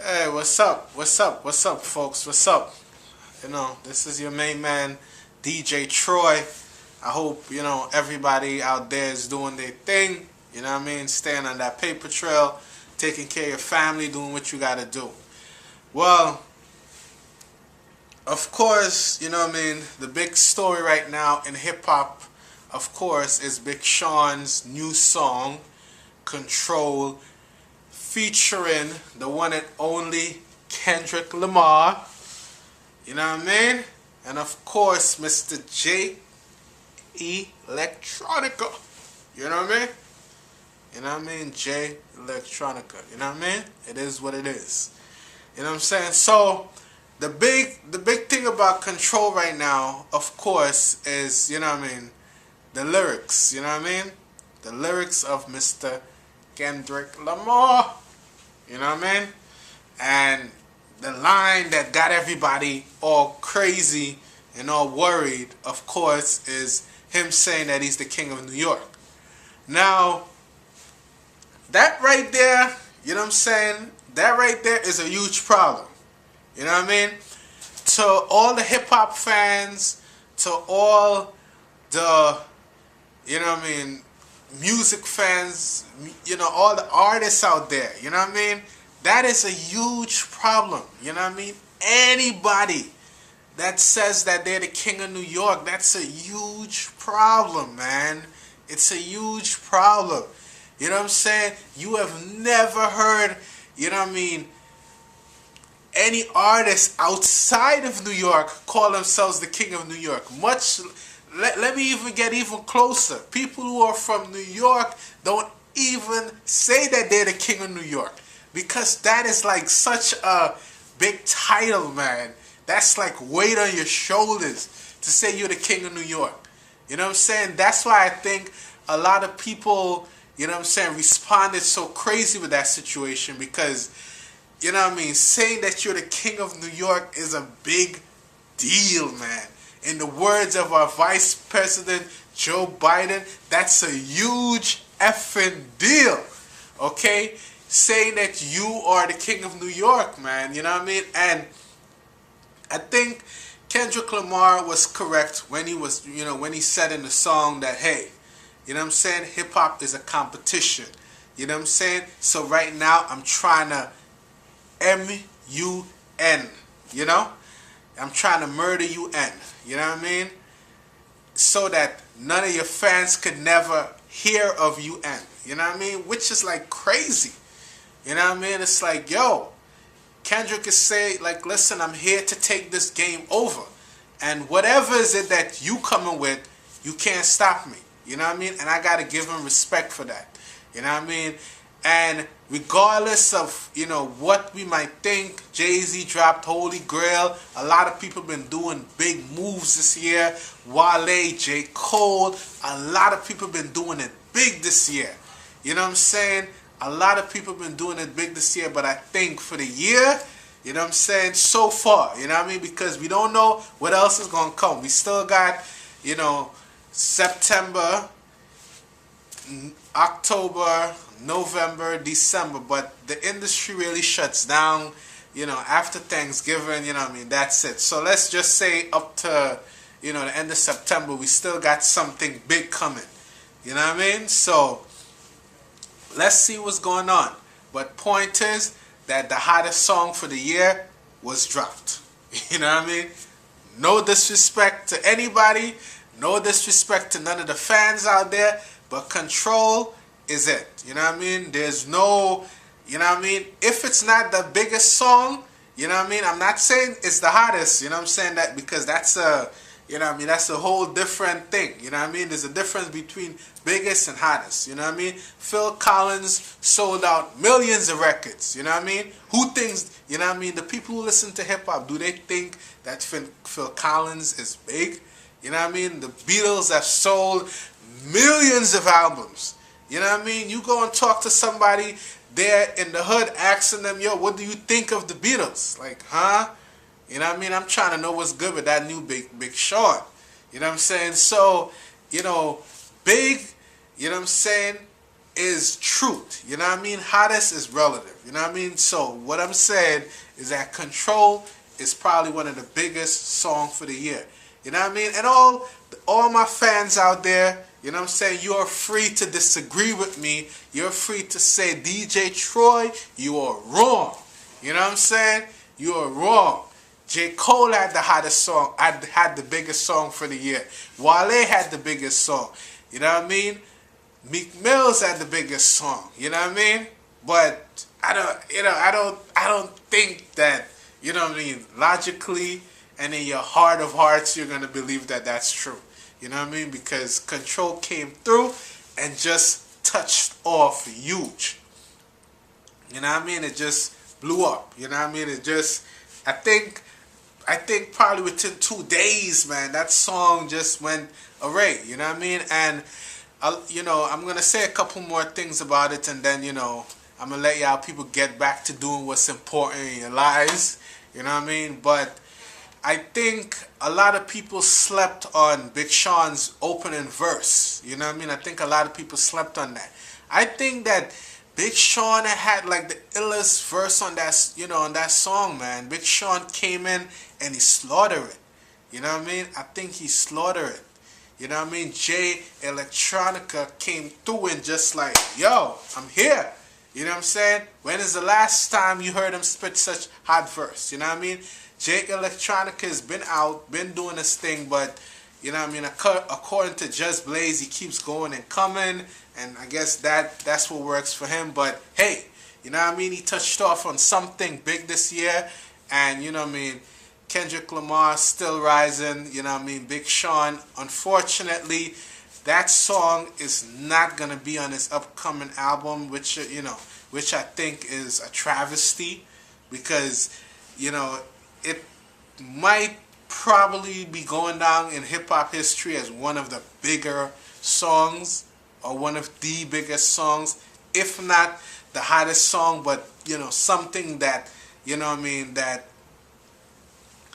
Hey, what's up? What's up? What's up, folks? What's up? This is your main man, DJ Troy. I hope, everybody out there is doing their thing. You know what I mean? Staying on that paper trail, taking care of your family, doing what you gotta do. Well, of course, you know what I mean? The big story right now in hip hop, of course, is Big Sean's new song, Control, featuring the one and only Kendrick Lamar. You know what I mean? And of course, Mr. J Electronica. You know what I mean? You know what I mean? J Electronica. You know what I mean? It is what it is. You know what I'm saying? So the big thing about Control right now, of course, is, you know what I mean, the lyrics. You know what I mean? The lyrics of Mr. Kendrick Lamar. You know what I mean? And the line that got everybody all crazy and all worried, of course, is him saying that he's the king of New York. Now, that right there, you know what I'm saying? That right there is a huge problem. You know what I mean? To all the hip-hop fans, to all the, you know what I mean, music fans, all the artists out there, you know what I mean? That is a huge problem, you know what I mean? Anybody that says that they're the king of New York, that's a huge problem, man. It's a huge problem. You know what I'm saying? You have never heard, you know what I mean, any artist outside of New York call themselves the king of New York. Let me even get even closer. People who are from New York don't even say that they're the king of New York. Because that is like such a big title, man. That's like weight on your shoulders to say you're the king of New York. You know what I'm saying? That's why I think a lot of people, you know what I'm saying, responded so crazy with that situation. Because, you know what I mean, saying that you're the king of New York is a big deal, man. In the words of our Vice President Joe Biden, that's a huge effing deal, okay? Saying that you are the king of New York, man, you know what I mean? And I think Kendrick Lamar was correct when he was, when he said in the song that, hey, you know what I'm saying, hip-hop is a competition, you know what I'm saying? So right now, I'm trying to M-U-N, you know? I'm trying to murder UN, you know what I mean? So that none of your fans could never hear of UN, you know what I mean? Which is like crazy, you know what I mean? It's like, yo, Kendrick is saying, like, listen, I'm here to take this game over. And whatever is it that you coming with, you can't stop me, you know what I mean? And I got to give him respect for that, you know what I mean? And regardless of, what we might think, Jay-Z dropped Holy Grail. A lot of people been doing big moves this year. Wale, J. Cole, a lot of people been doing it big this year. You know what I'm saying? A lot of people been doing it big this year. But I think for the year, you know what I'm saying, so far, you know what I mean? Because we don't know what else is going to come. We still got, September, October, November, December, but the industry really shuts down, after Thanksgiving, you know what I mean, that's it. So let's just say up to, the end of September, we still got something big coming, you know what I mean? So let's see what's going on. But point is that the hottest song for the year was dropped, you know what I mean? No disrespect to anybody, no disrespect to none of the fans out there, but Control is it, you know what I mean? There's no, you know what I mean? If it's not the biggest song, you know what I mean? I'm not saying it's the hottest, you know what I'm saying? That because that's a, you know what I mean? That's a whole different thing, you know what I mean? There's a difference between biggest and hottest, you know what I mean? Phil Collins sold out millions of records, you know what I mean? Who thinks, you know what I mean? The people who listen to hip hop, do they think that Phil Collins is big? You know what I mean? The Beatles have sold millions of albums. You know what I mean? You go and talk to somebody there in the hood asking them, yo, what do you think of the Beatles? Like, huh? You know what I mean? I'm trying to know what's good with that new Big Sean. You know what I'm saying? So, Big, you know what I'm saying? is truth. You know what I mean? Hottest is relative. You know what I mean? So what I'm saying is that Control is probably one of the biggest songs for the year. You know what I mean? And all my fans out there, you know what I'm saying, you are free to disagree with me. You're free to say, DJ Troy, you are wrong. You know what I'm saying? You are wrong. J. Cole had the hottest song, had the biggest song for the year. Wale had the biggest song. You know what I mean? Meek Mill's had the biggest song. You know what I mean? But I don't think that, you know what I mean, logically and in your heart of hearts you're gonna believe that that's true. You know what I mean? Because Control came through and just touched off huge. You know what I mean? It just blew up. You know what I mean? It just, I think probably within 2 days, man, that song just went array. You know what I mean? And you know, I'm gonna say a couple more things about it, and then, you know, I'm gonna let y'all people get back to doing what's important in your lives. You know what I mean? But I think a lot of people slept on Big Sean's opening verse. You know what I mean? I think a lot of people slept on that. I think that Big Sean had like the illest verse on that, you know, on that song, man. Big Sean came in and he slaughtered it. You know what I mean? I think he slaughtered it. You know what I mean? Jay Electronica came through and just like, yo, I'm here. You know what I'm saying? When is the last time you heard him spit such hot verse? You know what I mean? Jay Electronica has been out, been doing his thing, but, you know what I mean, according to Just Blaze, he keeps going and coming, and I guess that's what works for him. But hey, you know what I mean, he touched off on something big this year, and, you know what I mean, Kendrick Lamar still rising. You know what I mean, Big Sean, unfortunately, that song is not gonna be on his upcoming album, which, you know, which I think is a travesty, because, you know, it might probably be going down in hip-hop history as one of the bigger songs, or one of the biggest songs, if not the hottest song, but, you know, something that, you know what I mean, that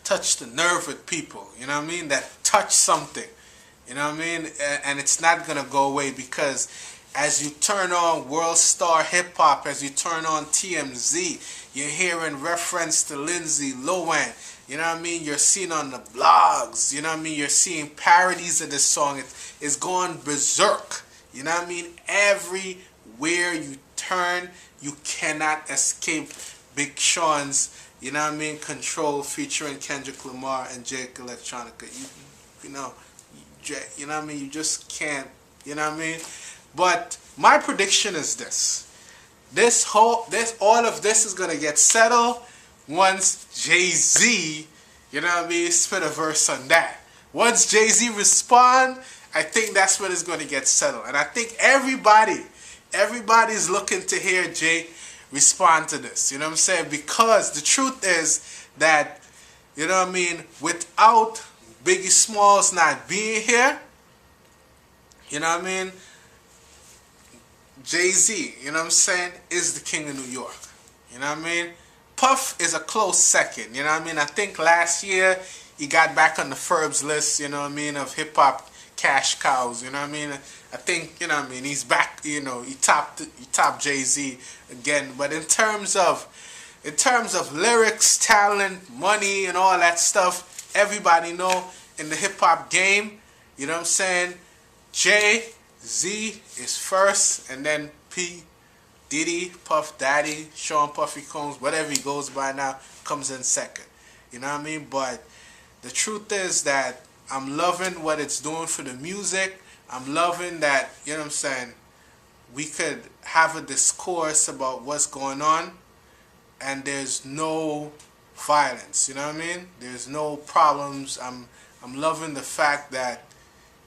touched the nerve with people, you know what I mean, that touched something, you know what I mean, and it's not going to go away, because as you turn on World Star Hip Hop, as you turn on TMZ, you're hearing reference to Lindsay Lohan. You know what I mean? You're seeing on the blogs. You know what I mean? You're seeing parodies of this song. It's going berserk. You know what I mean? Everywhere you turn, you cannot escape Big Sean's, you know what I mean, Control featuring Kendrick Lamar and Jay Electronica. You know what I mean? You just can't. You know what I mean? But my prediction is this. All of this is gonna get settled once Jay-Z, you know what I mean, spit a verse on that. Once Jay-Z respond, I think that's when it's gonna get settled. And I think everybody's looking to hear Jay respond to this. You know what I'm saying? Because the truth is that, you know what I mean, without Biggie Smalls not being here, you know what I mean, Jay-Z, you know what I'm saying, is the king of New York. You know what I mean? Puff is a close second. You know what I mean? I think last year he got back on the Forbes list, you know what I mean, of hip-hop cash cows. You know what I mean? I think, you know what I mean, he's back, you know, he topped Jay-Z again. But in terms of lyrics, talent, money, and all that stuff, everybody know in the hip-hop game, you know what I'm saying, Jay-Z is first, and then P. Diddy, Puff Daddy, Sean Puffy Combs, whatever he goes by now, comes in second. You know what I mean? But the truth is that I'm loving what it's doing for the music. I'm loving that, you know what I'm saying, we could have a discourse about what's going on, and there's no violence. You know what I mean? There's no problems. I'm loving the fact that,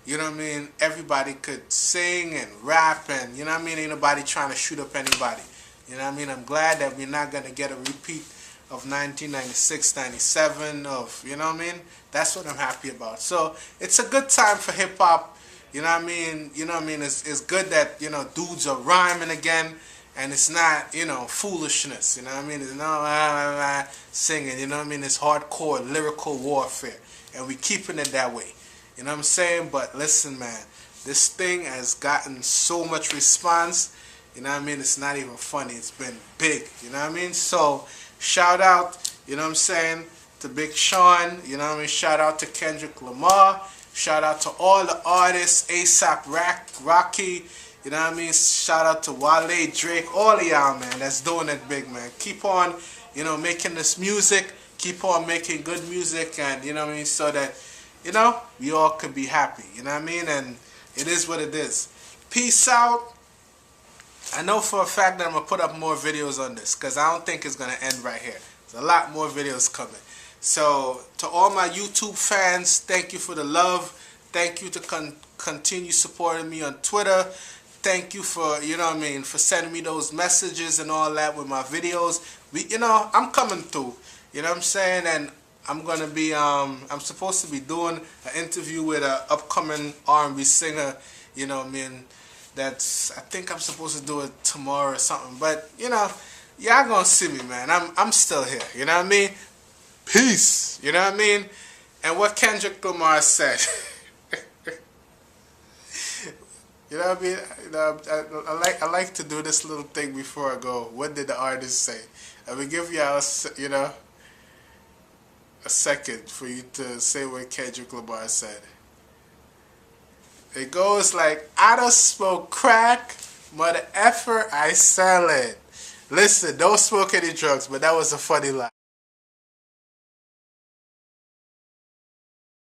you know what I mean, everybody could sing and rap, and, you know what I mean, ain't nobody trying to shoot up anybody. You know what I mean? I'm glad that we're not going to get a repeat of 1996, 97, of, you know what I mean? That's what I'm happy about. So it's a good time for hip-hop. You know what I mean? You know what I mean? It's good that, you know, dudes are rhyming again, and it's not, you know, foolishness. You know what I mean? It's not singing. You know what I mean? It's hardcore lyrical warfare, and we keeping it that way. You know what I'm saying? But listen, man, this thing has gotten so much response. You know what I mean? It's not even funny. It's been big. You know what I mean? So, shout out, you know what I'm saying, to Big Sean. You know what I mean? Shout out to Kendrick Lamar. Shout out to all the artists, ASAP Rocky. You know what I mean? Shout out to Wale, Drake, all of y'all, man, that's doing it big, man. Keep on, you know, making this music. Keep on making good music, and, you know what I mean, so that, you know, we all could be happy. You know what I mean? And it is what it is. Peace out. I know for a fact that I'm going to put up more videos on this, because I don't think it's going to end right here. There's a lot more videos coming. So, to all my YouTube fans, thank you for the love. Thank you to continue supporting me on Twitter. Thank you for, you know what I mean, for sending me those messages and all that with my videos. You know, I'm coming through. You know what I'm saying? And I'm going to be, I'm supposed to be doing an interview with an upcoming R&B singer, you know what I mean? I think I'm supposed to do it tomorrow or something. But, you know, y'all gonna see me, man. I'm still here. You know what I mean? Peace. You know what I mean? And what Kendrick Lamar said. You know what I mean? You know, I like to do this little thing before I go. What did the artist say? I will give y'all, you know, a second for you to say what Kendrick Lamar said. It goes like, I don't smoke crack, mother effer, I sell it. Listen, don't smoke any drugs, but that was a funny line.